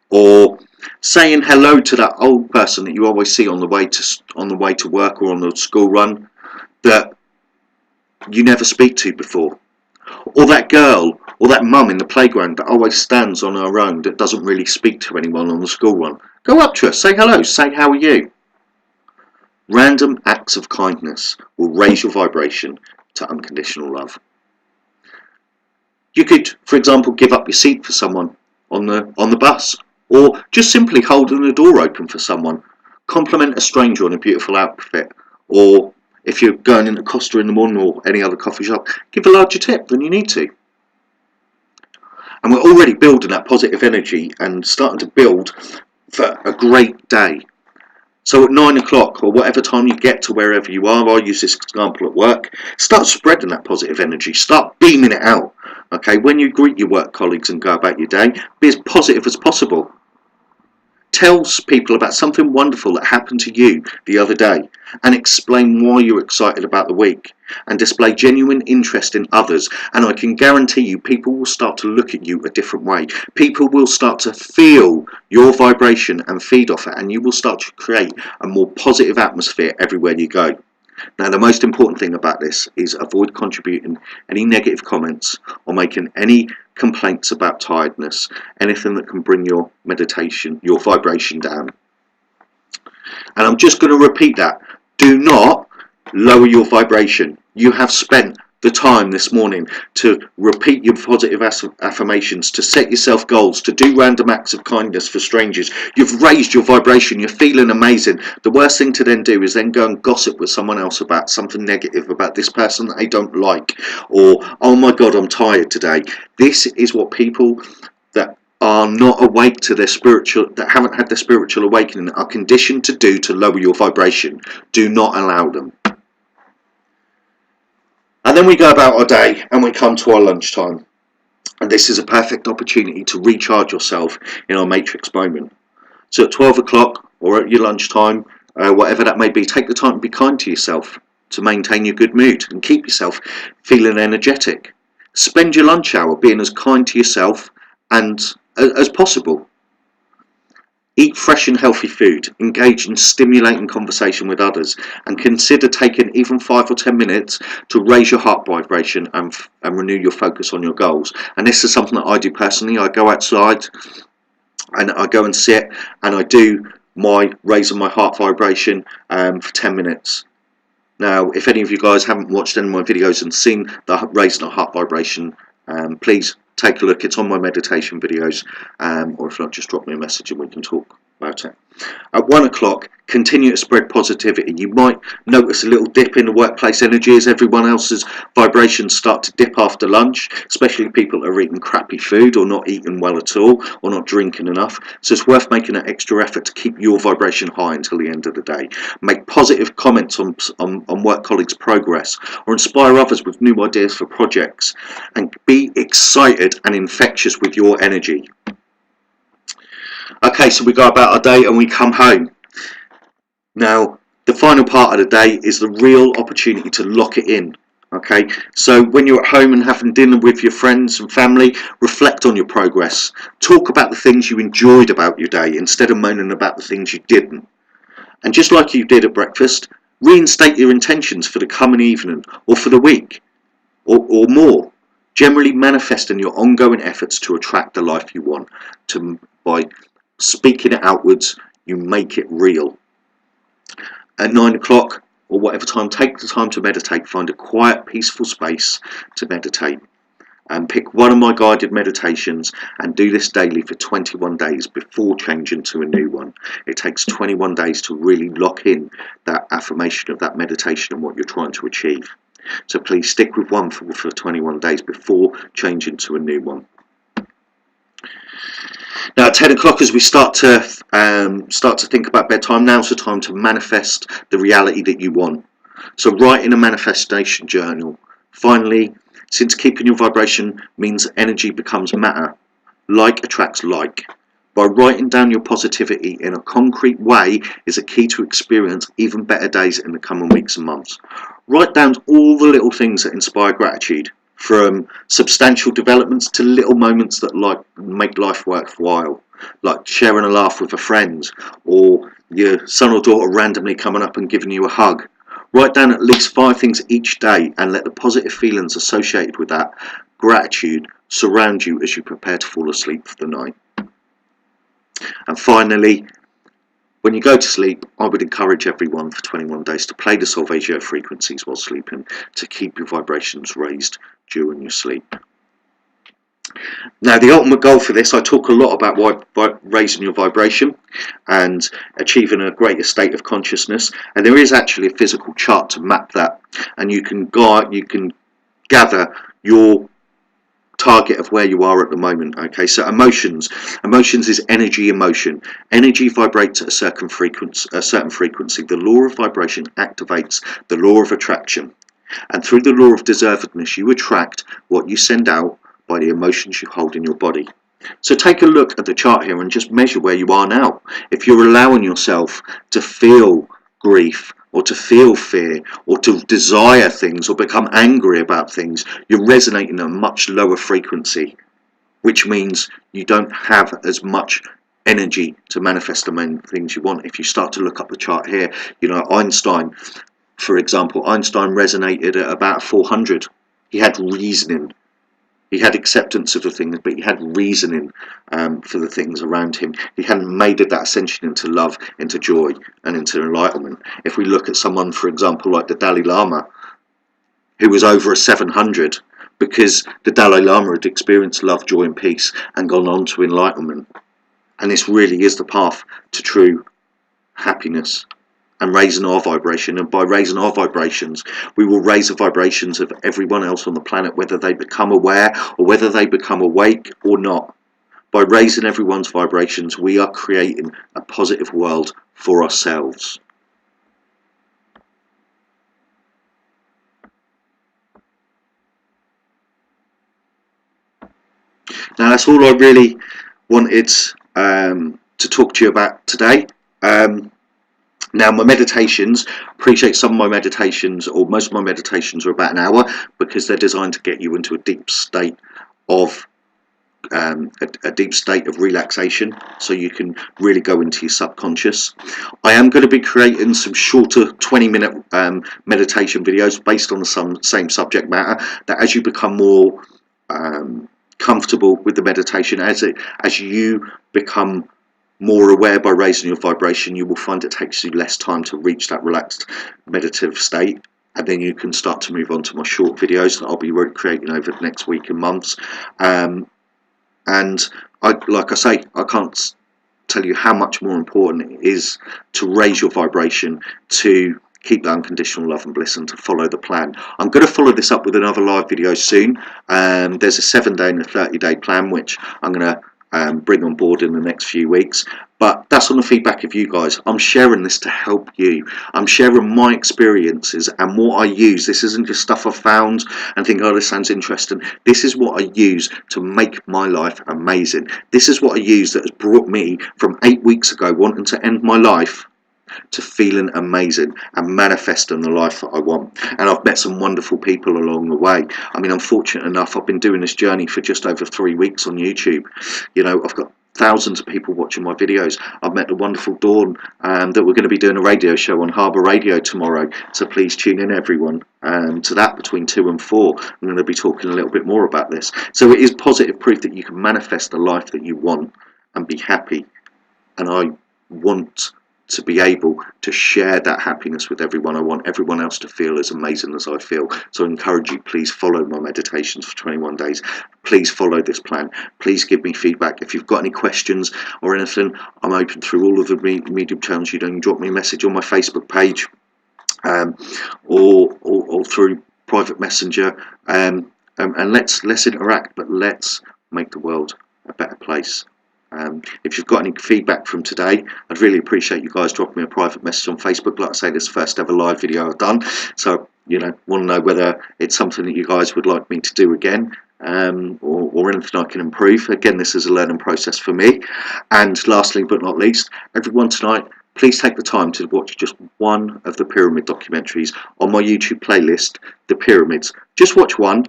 or saying hello to that old person that you always see on the way to work or on the school run that you never speak to before, or that girl or that mum in the playground that always stands on her own, that doesn't really speak to anyone on the school run. Go up to her, say hello, say how are you. Random acts of kindness will raise your vibration to unconditional love. You could, for example, give up your seat for someone on the bus, or just simply holding the door open for someone. Compliment a stranger on a beautiful outfit, or if you're going into Costa in the morning or any other coffee shop, give a larger tip than you need to. And we're already building that positive energy and starting to build for a great day. So at 9 o'clock or whatever time you get to wherever you are, I'll use this example at work, start spreading that positive energy, start beaming it out. Okay, when you greet your work colleagues and go about your day, be as positive as possible. Tell people about something wonderful that happened to you the other day and explain why you're excited about the week, and display genuine interest in others, and I can guarantee you people will start to look at you a different way. People will start to feel your vibration and feed off it, and you will start to create a more positive atmosphere everywhere you go. Now, the most important thing about this is avoid contributing any negative comments or making any complaints about tiredness, anything that can bring your vibration down. And I'm just going to repeat that. Do not lower your vibration. You have spent the time this morning to repeat your positive affirmations, to set yourself goals, to do random acts of kindness for strangers. You've raised your vibration, you're feeling amazing. The worst thing to then do is then go and gossip with someone else about something negative, about this person that they don't like, or, oh my God, I'm tired today. This is what people that are not awake to their spiritual, that haven't had their spiritual awakening, are conditioned to do to lower your vibration. Do not allow them. And then we go about our day and we come to our lunchtime. And this is a perfect opportunity to recharge yourself in our matrix moment. So at 12 o'clock or at your lunchtime, whatever that may be, take the time to be kind to yourself to maintain your good mood and keep yourself feeling energetic. Spend your lunch hour being as kind to yourself and as possible. Eat fresh and healthy food, engage in stimulating conversation with others, and consider taking even 5 or 10 minutes to raise your heart vibration and renew your focus on your goals. And this is something that I do personally. I go outside and I go and sit and I do my raising my heart vibration for 10 minutes. Now, if any of you guys haven't watched any of my videos and seen the raising the heart vibration, please take a look. It's on my meditation videos, or if not, just drop me a message and we can talk about it. At 1 o'clock, continue to spread positivity. You might notice a little dip in the workplace energy as everyone else's vibrations start to dip after lunch, especially people that are eating crappy food or not eating well at all or not drinking enough. So it's worth making an extra effort to keep your vibration high until the end of the day. Make positive comments on work colleagues' progress, or inspire others with new ideas for projects, and be excited and infectious with your energy. Okay, so we go about our day and we come home. Now, the final part of the day is the real opportunity to lock it in. Okay, so when you're at home and having dinner with your friends and family, reflect on your progress. Talk about the things you enjoyed about your day instead of moaning about the things you didn't. And just like you did at breakfast, reinstate your intentions for the coming evening or for the week or more. Generally manifesting your ongoing efforts to attract the life you want. By speaking it outwards, you make it real. At 9 o'clock or whatever time, take the time to meditate. Find a quiet, peaceful space to meditate. And pick one of my guided meditations and do this daily for 21 days before changing to a new one. It takes 21 days to really lock in that affirmation of that meditation and what you're trying to achieve. So please stick with one for 21 days before changing to a new one. Now at 10 o'clock, as we start to think about bedtime, now's the time to manifest the reality that you want. So write in a manifestation journal. Finally, since keeping your vibration means energy becomes matter, like attracts like. By writing down your positivity in a concrete way is a key to experience even better days in the coming weeks and months. Write down all the little things that inspire gratitude, from substantial developments to little moments that make life worthwhile, like sharing a laugh with a friend or your son or daughter randomly coming up and giving you a hug. Write down at least 5 things each day and let the positive feelings associated with that gratitude surround you as you prepare to fall asleep for the night. And finally, when you go to sleep, I would encourage everyone for 21 days to play the Solfeggio frequencies while sleeping to keep your vibrations raised during your sleep. Now, the ultimate goal for this, I talk a lot about raising your vibration and achieving a greater state of consciousness, and there is actually a physical chart to map that, and you can gather your target of where you are at the moment. Okay, so emotions is energy. Energy vibrates at a certain frequency. The law of vibration activates the law of attraction, and through the law of deservedness you attract what you send out by the emotions you hold in your body. So take a look at the chart here and just measure where you are now. If you're allowing yourself to feel grief or to feel fear or to desire things or become angry about things, you're resonating at a much lower frequency, which means you don't have as much energy to manifest the main things you want. If you start to look up the chart here, you know, Einstein, for example, Einstein resonated at about 400. He had reasoning. He had acceptance of the things, but he had reasoning for the things around him. He hadn't made that ascension into love, into joy, and into enlightenment. If we look at someone, for example, like the Dalai Lama, who was over a 700, because the Dalai Lama had experienced love, joy and peace and gone on to enlightenment. And this really is the path to true happiness and raising our vibration. And by raising our vibrations, we will raise the vibrations of everyone else on the planet, whether they become aware or whether they become awake or not. By raising everyone's vibrations, we are creating a positive world for ourselves. Now that's all I really wanted to talk to you about today. Now my meditations, appreciate some of my meditations, or most of my meditations, are about an hour, because they're designed to get you into a deep state of a deep state of relaxation, so you can really go into your subconscious. I am going to be creating some shorter 20-minute meditation videos based on the same subject matter, that as you become more comfortable with the meditation, as you become more aware by raising your vibration, you will find it takes you less time to reach that relaxed meditative state, and then you can start to move on to my short videos that I'll be creating over the next week and months. And like I say, I can't tell you how much more important it is to raise your vibration, to keep that unconditional love and bliss, and to follow the plan. I'm going to follow this up with another live video soon. There's a 7-day and a 30-day plan which I'm going to bring on board in the next few weeks, but that's on the feedback of you guys. I'm sharing this to help you. I'm sharing my experiences and what I use. This isn't just stuff I found and think, oh, this sounds interesting. This is what I use to make my life amazing. This is what I use that has brought me from 8 weeks ago wanting to end my life to feeling amazing and manifesting the life that I want. And I've met some wonderful people along the way. I mean, I'm fortunate enough, I've been doing this journey for just over 3 weeks on YouTube. You know, I've got thousands of people watching my videos. I've met the wonderful Dawn, that we're going to be doing a radio show on Harbour Radio tomorrow, so please tune in everyone to that between 2 and 4. I'm going to be talking a little bit more about this. So it is positive proof that you can manifest the life that you want and be happy, and I want to be able to share that happiness with everyone. I want everyone else to feel as amazing as I feel. So I encourage you, please follow my meditations for 21 days. Please follow this plan. Please give me feedback. If you've got any questions or anything, I'm open through all of the medium channels. You can drop me a message on my Facebook page, or through private messenger, and let's interact, but let's make the world a better place. If you've got any feedback from today, I'd really appreciate you guys dropping me a private message on Facebook. Like I say, this is the first ever live video I've done, so you know, want to know whether it's something that you guys would like me to do again, or anything I can improve. Again, this is a learning process for me. And lastly but not least, everyone tonight, please take the time to watch just one of the pyramid documentaries on my YouTube playlist, The Pyramids. Just watch one,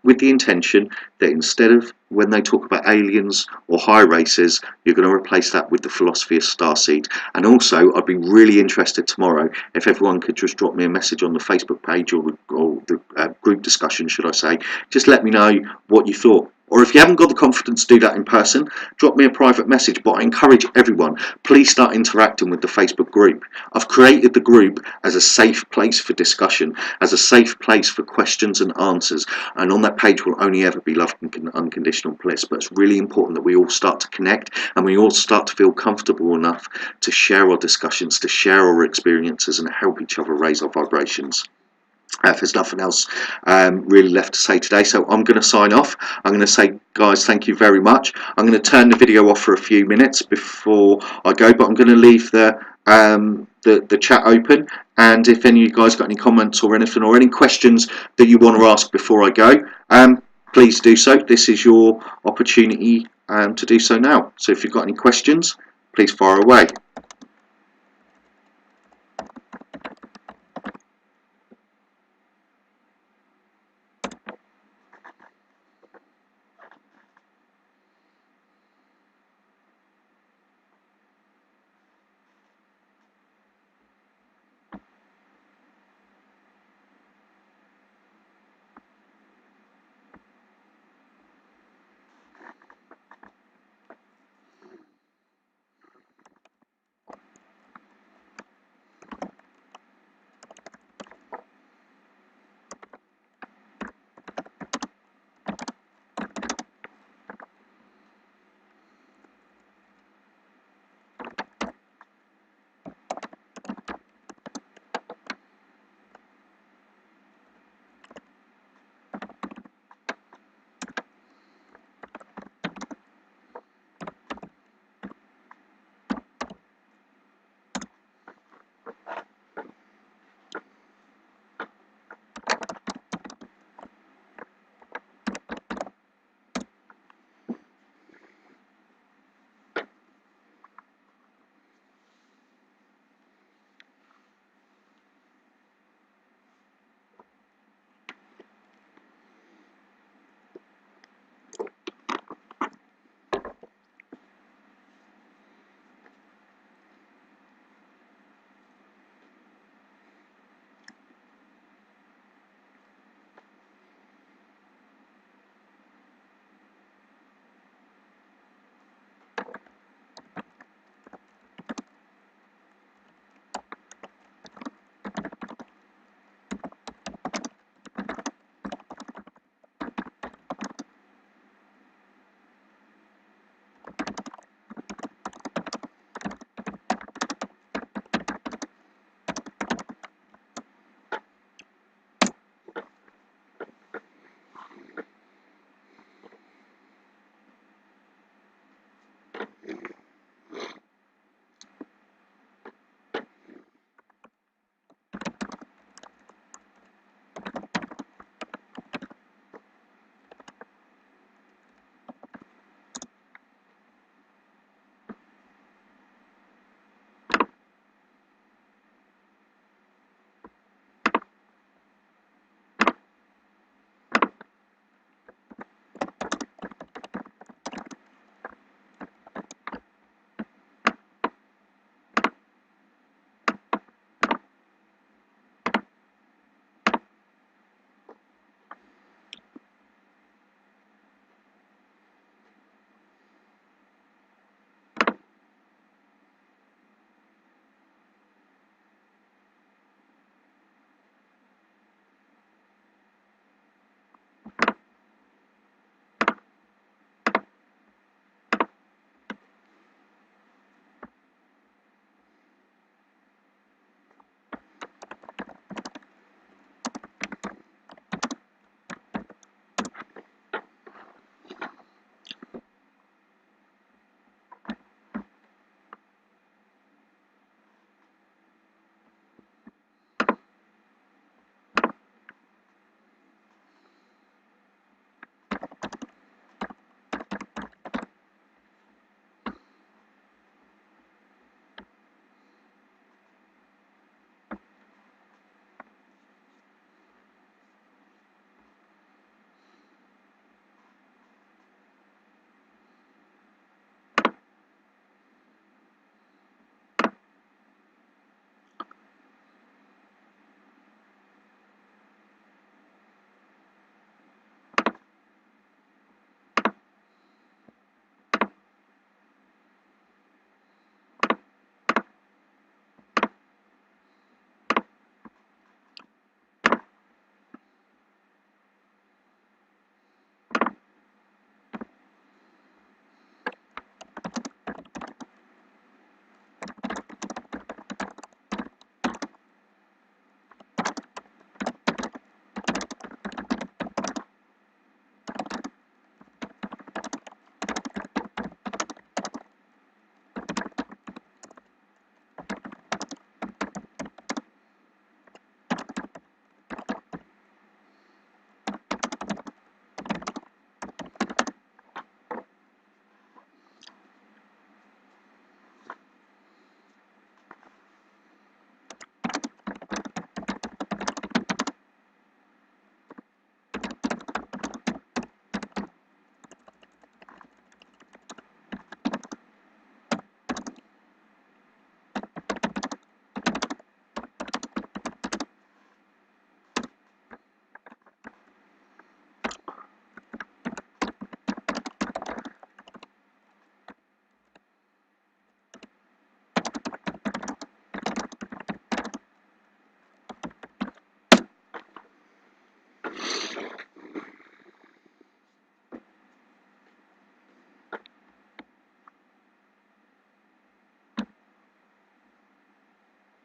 with the intention that instead of when they talk about aliens or high races, you're going to replace that with the philosophy of Starseed. And also, I'd be really interested tomorrow if everyone could just drop me a message on the Facebook page, or the group discussion, should I say. Just let me know what you thought. Or if you haven't got the confidence to do that in person, drop me a private message. But I encourage everyone, please start interacting with the Facebook group. I've created the group as a safe place for discussion, as a safe place for questions and answers. And on that page will only ever be love and unconditional bliss. But it's really important that we all start to connect, and we all start to feel comfortable enough to share our discussions, to share our experiences, and help each other raise our vibrations. If there's nothing else really left to say today, so I'm going to sign off. I'm going to say, guys, thank you very much. I'm going to turn the video off for a few minutes before I go, but I'm going to leave the chat open. And if any of you guys got any comments or anything, or any questions that you want to ask before I go, please do so. This is your opportunity to do so now. So if you've got any questions, please fire away.